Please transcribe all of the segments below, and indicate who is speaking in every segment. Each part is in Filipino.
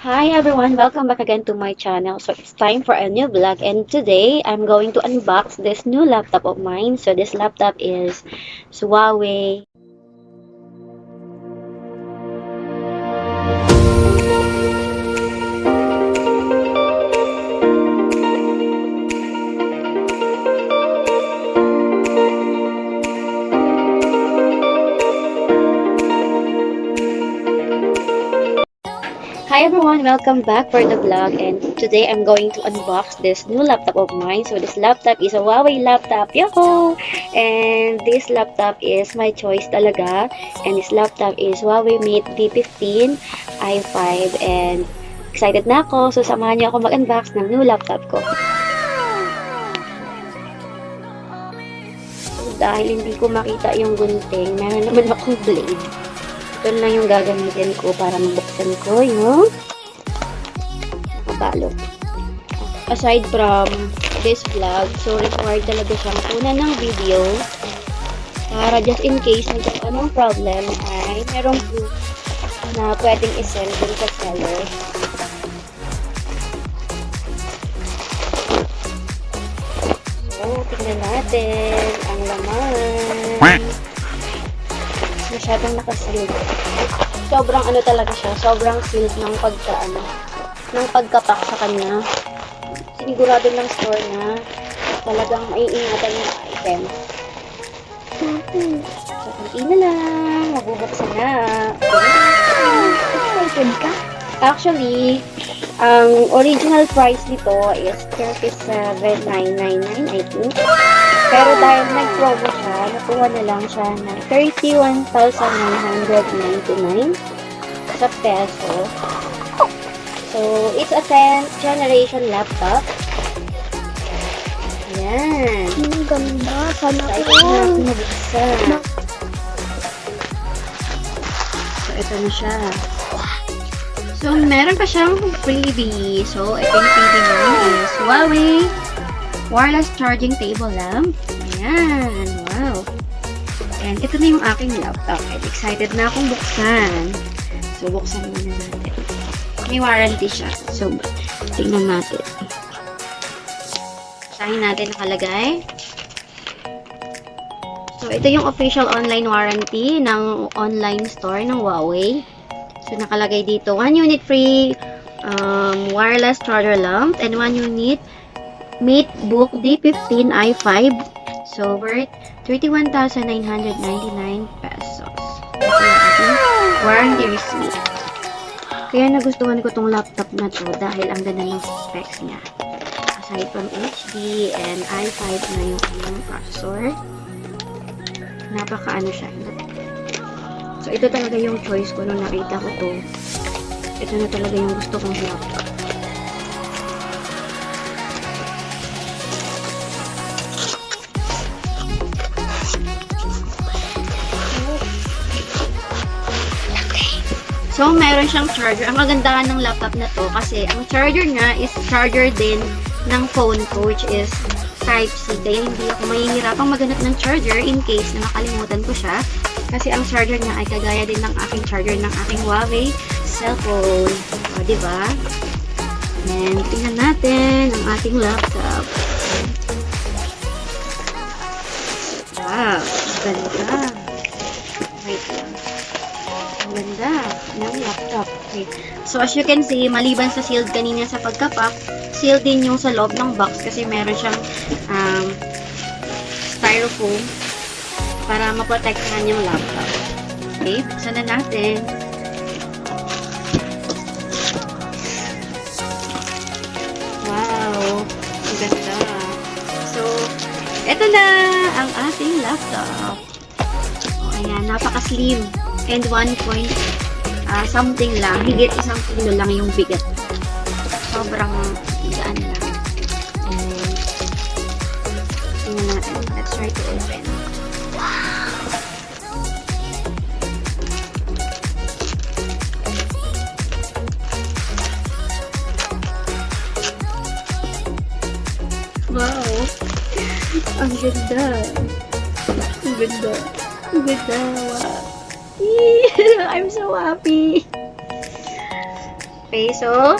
Speaker 1: Hi everyone, welcome back again to my channel. So it's time for a new vlog, and today I'm going to unbox this new laptop of mine. So this laptop is Huawei. Hi everyone, welcome back for the vlog, and today I'm going to unbox this new laptop of mine. So this laptop is a Huawei laptop, yahoo! And this laptop is my choice talaga, and this laptop is Huawei Mate D15 i5, and excited na ako, so samahan niyo ako mag-unbox ng new laptop ko. So, dahil hindi ko makita yung gunting, meron naman akong blade. Ito lang yung gagamitin ko para mabuksan ko yung nakabalot. Aside from this vlog, so required talaga siyang kunan ng video para just in case nagkaroon ng problem ay merong proof na pwedeng isend dun sa seller. So, tingnan natin ang laman. Masyadong nakasealed. Sobrang ano talaga siya, sobrang sealed ng pagkapak sa kanya. Sinigurado ng store na talagang maiingatan yung item. So, kunti na lang, mabubuksan na. Excited ka? Actually, ang original price nito is 37,999 I think. Pero dahil nag-promo siya, nakuha na lang siya na 31,999 sa peso. So, it's a 10th generation laptop. Ayan.
Speaker 2: Ang ganda. Sana
Speaker 1: Excited na ako mabuksan. So, ito na siya. So, meron pa siyang freebie. So, ito yung freebie niya is Huawei wireless charging table lamp. Ayan. Wow. And ito na yung aking laptop. And excited na akong buksan. So, buksan muna natin. May warranty siya. So, tingnan natin. Basahin natin nakalagay. So, ito yung official online warranty ng online store ng Huawei. So, nakalagay dito, 1 unit free wireless charger lamp and 1 unit MateBook D15 i5. So, worth 31,999 pesos. Warranty receipt. Kaya nagustuhan ko tong laptop na to dahil ang ganda ng specs niya. Aside from HD and i5 na yung kanyang processor, napaka-ano siya. So, ito talaga yung choice ko nung nakita ko to. Ito na talaga yung gusto kong laptop. So, meron siyang charger. Ang kagandahan ng laptop na to kasi ang charger niya is charger din ng phone ko, which is Type-C. Kaya hindi ako mahihirapang maghanap ng charger in case na makalimutan ko siya. Kasi ang charger niya ay kagaya din ng aking charger ng aking Huawei cellphone. O, diba? And tingnan natin ang ating laptop. Wow! Ganda! Wait lang. Ang ganda ng laptop. Okay. So, as you can see, maliban sa sealed kanina sa pagkapak, sealed din yung sa loob ng box kasi meron siyang styrofoam para maprotektahan yung laptop. Okay, buksan na natin. Wow! Ang ganda. So, eto na ang ating laptop. O, ayan, napaka-slim. And 1 point something lang. Higit 1 kilo lang yung bigat. Sobrang gaan lang. And, tingnan natin. Let's try to open. Wow! Ang ganda! Ang ganda! Ang ganda! Wow! I'm so happy! Okay, so,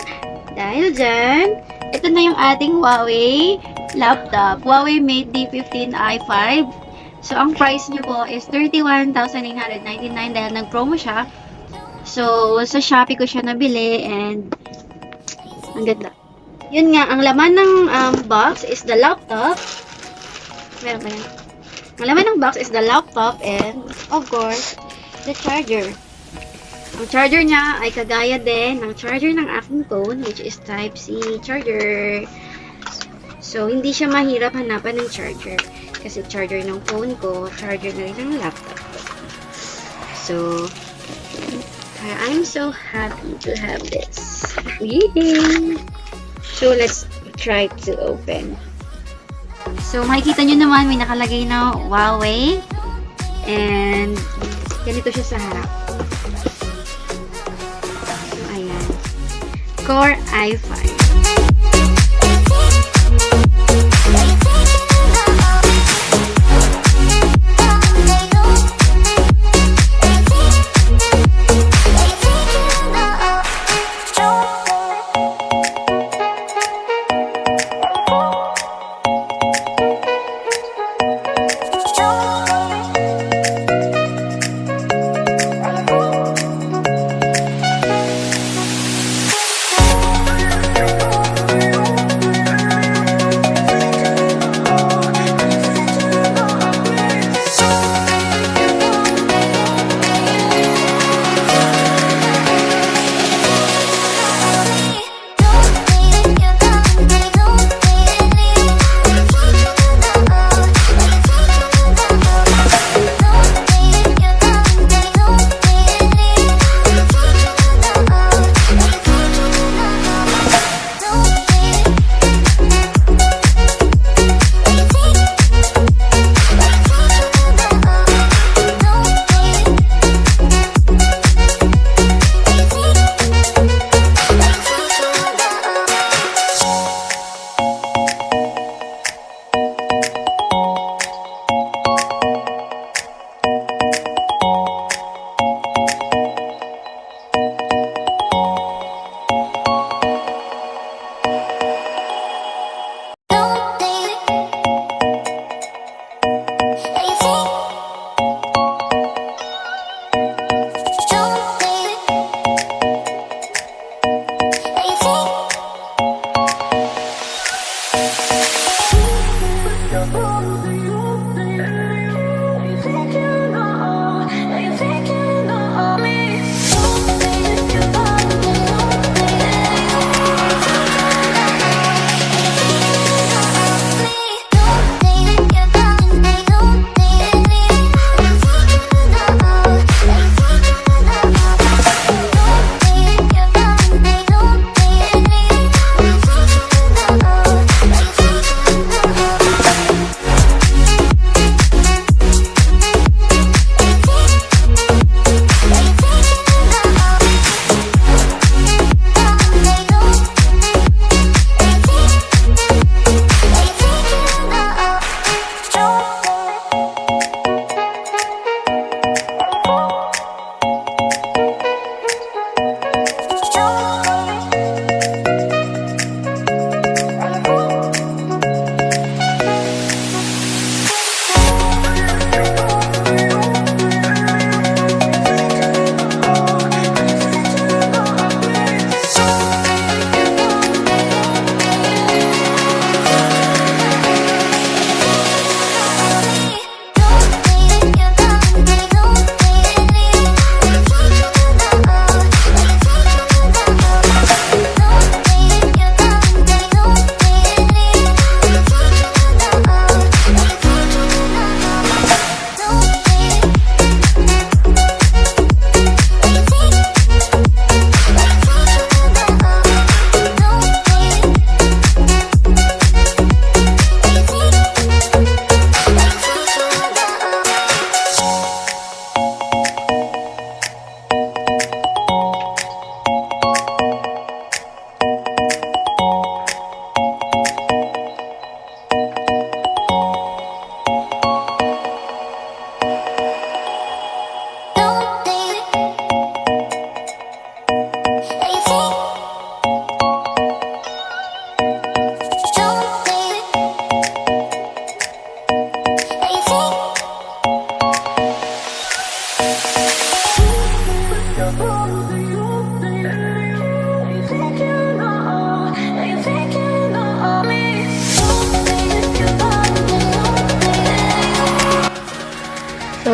Speaker 1: dahil dyan, ito na yung ating Huawei laptop. Huawei Mate D15 i5. So, ang price niyo po is 31,899 dahil nag-promo siya. So, sa Shopee ko siya nabili and ang ganda. Yun nga, ang laman ng box is the laptop. Meron ba yan? Ang laman ng box is the laptop and, of course, the charger. Ang charger niya ay kagaya din ng charger ng aking phone, which is Type-C charger. So, hindi siya mahirap hanapan ng charger. Kasi charger ng phone ko, charger na rin ng laptop ko. So, I'm so happy to have this. Yay! So, let's try to open. So, makikita nyo naman, may nakalagay na Huawei. And, ganito siya sa harap. So, ayan. Core i5.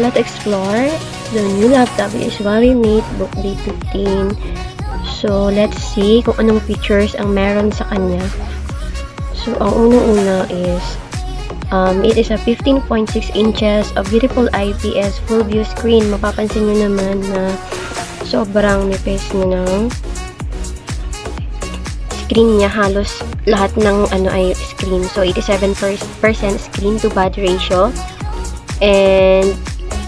Speaker 2: let's explore the new laptop is Huawei MateBook D15. So, let's see kung anong features ang meron sa kanya. So, ang unang-una is it is a 15.6 inches of beautiful IPS full view screen. Mapapansin nyo naman na sobrang nipis na ng screen niya. Halos lahat ng ay screen. So, 87% screen to body ratio. And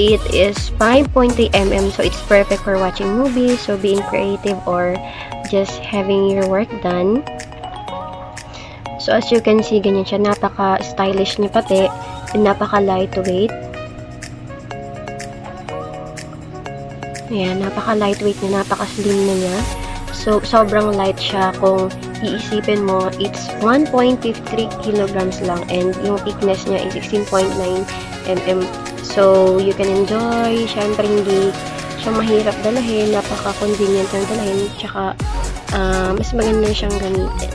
Speaker 2: it is 5.3 mm. So, it's perfect for watching movies. So, being creative or just having your work done. So, as you can see, ganyan siya. Napaka-stylish niya pati. Napaka-lightweight. Ayan, napaka-lightweight niya. Napaka-slim na niya. So, sobrang light siya. Kung iisipin mo, it's 1.53 kilograms lang. And yung thickness niya is 16.9 mm. So, you can enjoy. Siyempre, hindi siya mahirap dalahin. Napaka-convenient ng dalahin. Tsaka, mas maganda siyang gamitin.